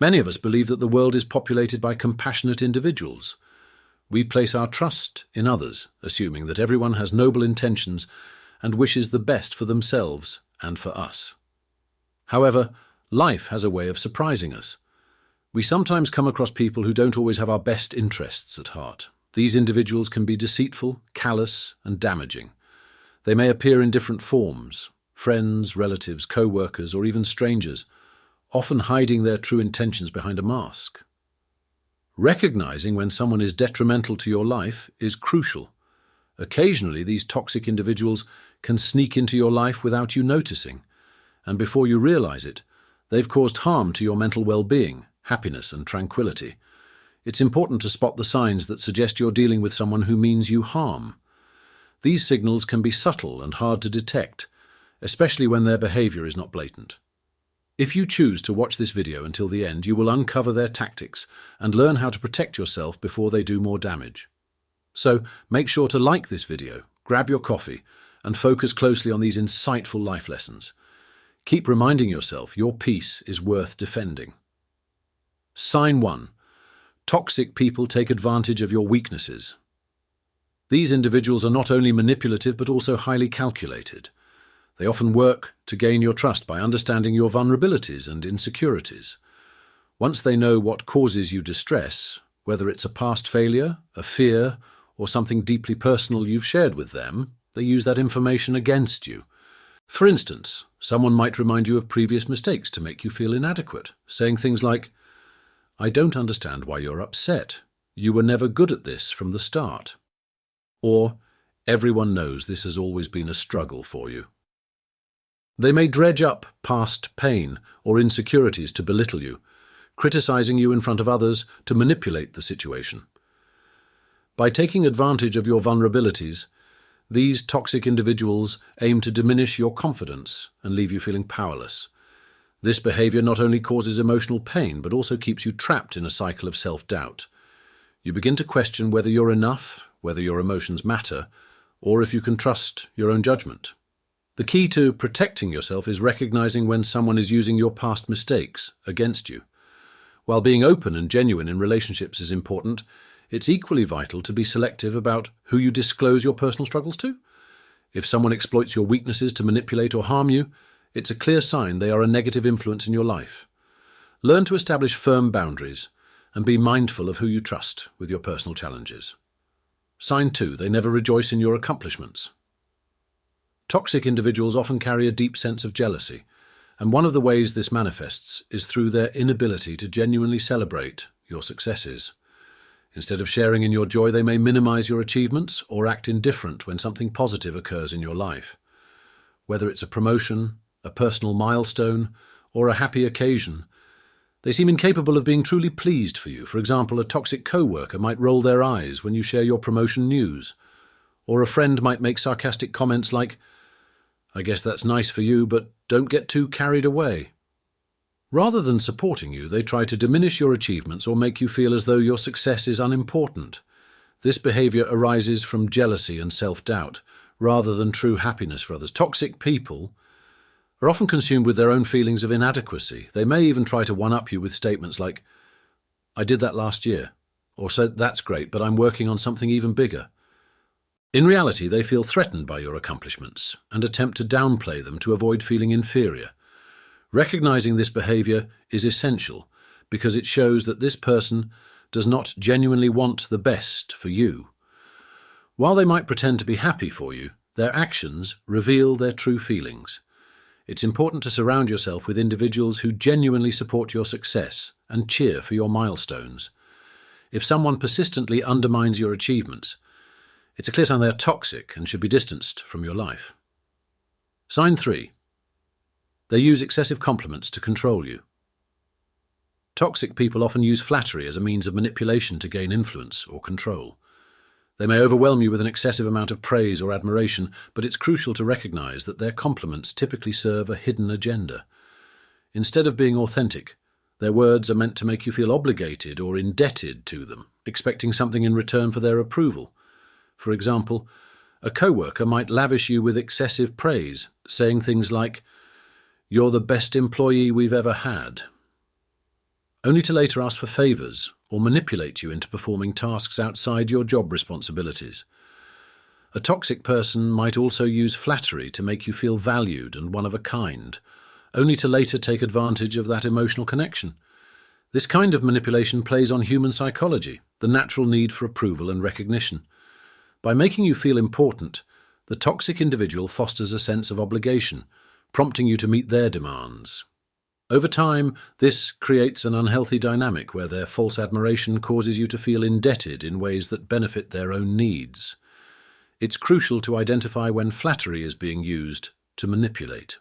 Many of us believe that the world is populated by compassionate individuals. We place our trust in others, assuming that everyone has noble intentions and wishes the best for themselves and for us. However, life has a way of surprising us. We sometimes come across people who don't always have our best interests at heart. These individuals can be deceitful, callous, and damaging. They may appear in different forms: friends, relatives, co-workers, or even strangers, often hiding their true intentions behind a mask. Recognizing when someone is detrimental to your life is crucial. Occasionally, these toxic individuals can sneak into your life without you noticing, and before you realize it, they've caused harm to your mental well-being, happiness, and tranquility. It's important to spot the signs that suggest you're dealing with someone who means you harm. These signals can be subtle and hard to detect, especially when their behavior is not blatant. If you choose to watch this video until the end, you will uncover their tactics and learn how to protect yourself before they do more damage. So, make sure to like this video, grab your coffee, and focus closely on these insightful life lessons. Keep reminding yourself your peace is worth defending. Sign 1. Toxic people take advantage of your weaknesses. These individuals are not only manipulative but also highly calculated. They often work to gain your trust by understanding your vulnerabilities and insecurities. Once they know what causes you distress, whether it's a past failure, a fear, or something deeply personal you've shared with them, they use that information against you. For instance, someone might remind you of previous mistakes to make you feel inadequate, saying things like, "I don't understand why you're upset. You were never good at this from the start." Or, "Everyone knows this has always been a struggle for you." They may dredge up past pain or insecurities to belittle you, criticizing you in front of others to manipulate the situation. By taking advantage of your vulnerabilities, these toxic individuals aim to diminish your confidence and leave you feeling powerless. This behavior not only causes emotional pain, but also keeps you trapped in a cycle of self-doubt. You begin to question whether you're enough, whether your emotions matter, or if you can trust your own judgment. The key to protecting yourself is recognizing when someone is using your past mistakes against you. While being open and genuine in relationships is important, it's equally vital to be selective about who you disclose your personal struggles to. If someone exploits your weaknesses to manipulate or harm you, it's a clear sign they are a negative influence in your life. Learn to establish firm boundaries and be mindful of who you trust with your personal challenges. Sign 2. They never rejoice in your accomplishments. Toxic individuals often carry a deep sense of jealousy, and one of the ways this manifests is through their inability to genuinely celebrate your successes. Instead of sharing in your joy, they may minimize your achievements or act indifferent when something positive occurs in your life. Whether it's a promotion, a personal milestone, or a happy occasion, they seem incapable of being truly pleased for you. For example, a toxic co-worker might roll their eyes when you share your promotion news, or a friend might make sarcastic comments like, "I guess that's nice for you, but don't get too carried away." Rather than supporting you, they try to diminish your achievements or make you feel as though your success is unimportant. This behavior arises from jealousy and self-doubt, rather than true happiness for others. Toxic people are often consumed with their own feelings of inadequacy. They may even try to one-up you with statements like, "I did that last year," or "said that's great, but I'm working on something even bigger." In reality, they feel threatened by your accomplishments and attempt to downplay them to avoid feeling inferior. Recognizing this behavior is essential because it shows that this person does not genuinely want the best for you. While they might pretend to be happy for you, their actions reveal their true feelings. It's important to surround yourself with individuals who genuinely support your success and cheer for your milestones. If someone persistently undermines your achievements, it's a clear sign they are toxic and should be distanced from your life. Sign 3. They use excessive compliments to control you. Toxic people often use flattery as a means of manipulation to gain influence or control. They may overwhelm you with an excessive amount of praise or admiration, but it's crucial to recognize that their compliments typically serve a hidden agenda. Instead of being authentic, their words are meant to make you feel obligated or indebted to them, expecting something in return for their approval. For example, a co-worker might lavish you with excessive praise, saying things like, "You're the best employee we've ever had." only to later ask for favors or manipulate you into performing tasks outside your job responsibilities. A toxic person might also use flattery to make you feel valued and one of a kind, only to later take advantage of that emotional connection. This kind of manipulation plays on human psychology, the natural need for approval and recognition. By making you feel important, the toxic individual fosters a sense of obligation, prompting you to meet their demands. Over time, this creates an unhealthy dynamic where their false admiration causes you to feel indebted in ways that benefit their own needs. It's crucial to identify when flattery is being used to manipulate.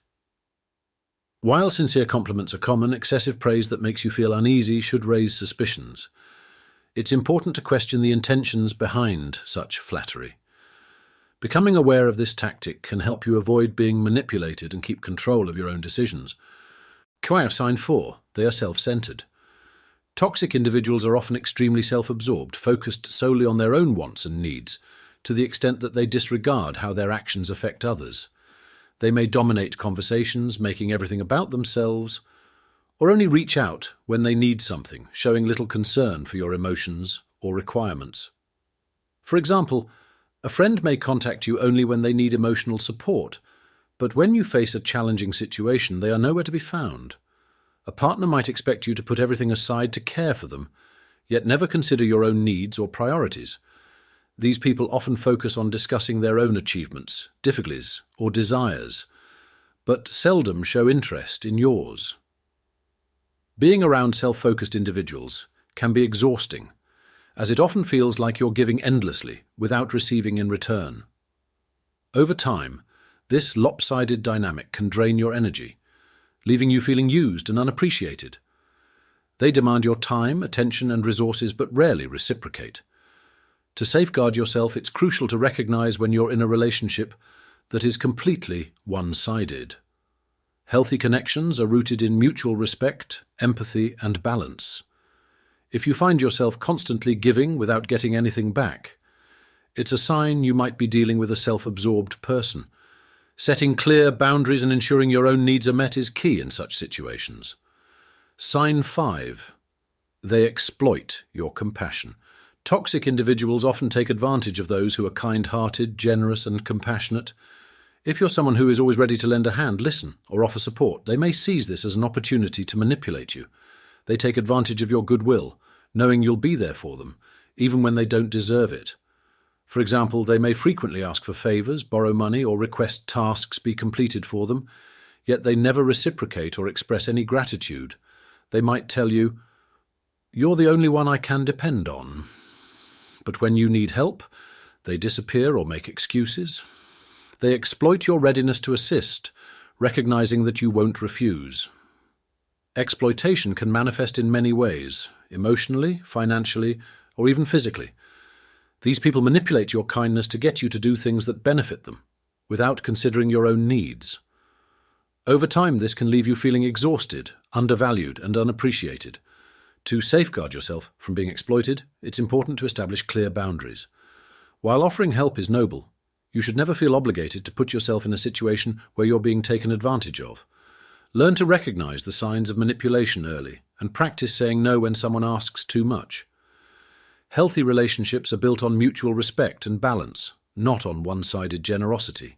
While sincere compliments are common, excessive praise that makes you feel uneasy should raise suspicions. It's important to question the intentions behind such flattery. Becoming aware of this tactic can help you avoid being manipulated and keep control of your own decisions. Sign 4. They are self-centered. Toxic individuals are often extremely self-absorbed, focused solely on their own wants and needs, to the extent that they disregard how their actions affect others. They may dominate conversations, making everything about themselves, or only reach out when they need something, showing little concern for your emotions or requirements. For example, a friend may contact you only when they need emotional support, but when you face a challenging situation, they are nowhere to be found. A partner might expect you to put everything aside to care for them, yet never consider your own needs or priorities. These people often focus on discussing their own achievements, difficulties, or desires, but seldom show interest in yours. Being around self-focused individuals can be exhausting, as it often feels like you're giving endlessly without receiving in return. Over time, this lopsided dynamic can drain your energy, leaving you feeling used and unappreciated. They demand your time, attention, and resources, but rarely reciprocate. To safeguard yourself, it's crucial to recognize when you're in a relationship that is completely one-sided. Healthy connections are rooted in mutual respect, empathy, and balance. If you find yourself constantly giving without getting anything back, it's a sign you might be dealing with a self-absorbed person. Setting clear boundaries and ensuring your own needs are met is key in such situations. Sign 5. They exploit your compassion. Toxic individuals often take advantage of those who are kind-hearted, generous, and compassionate. If you're someone who is always ready to lend a hand, listen, or offer support, they may seize this as an opportunity to manipulate you. They take advantage of your goodwill, knowing you'll be there for them, even when they don't deserve it. For example, they may frequently ask for favors, borrow money, or request tasks be completed for them, yet they never reciprocate or express any gratitude. They might tell you, "You're the only one I can depend on." But when you need help, they disappear or make excuses. They exploit your readiness to assist, recognizing that you won't refuse. Exploitation can manifest in many ways, emotionally, financially, or even physically. These people manipulate your kindness to get you to do things that benefit them, without considering your own needs. Over time, this can leave you feeling exhausted, undervalued, and unappreciated. To safeguard yourself from being exploited, it's important to establish clear boundaries. While offering help is noble, you should never feel obligated to put yourself in a situation where you're being taken advantage of. Learn to recognize the signs of manipulation early and practice saying no when someone asks too much. Healthy relationships are built on mutual respect and balance, not on one-sided generosity.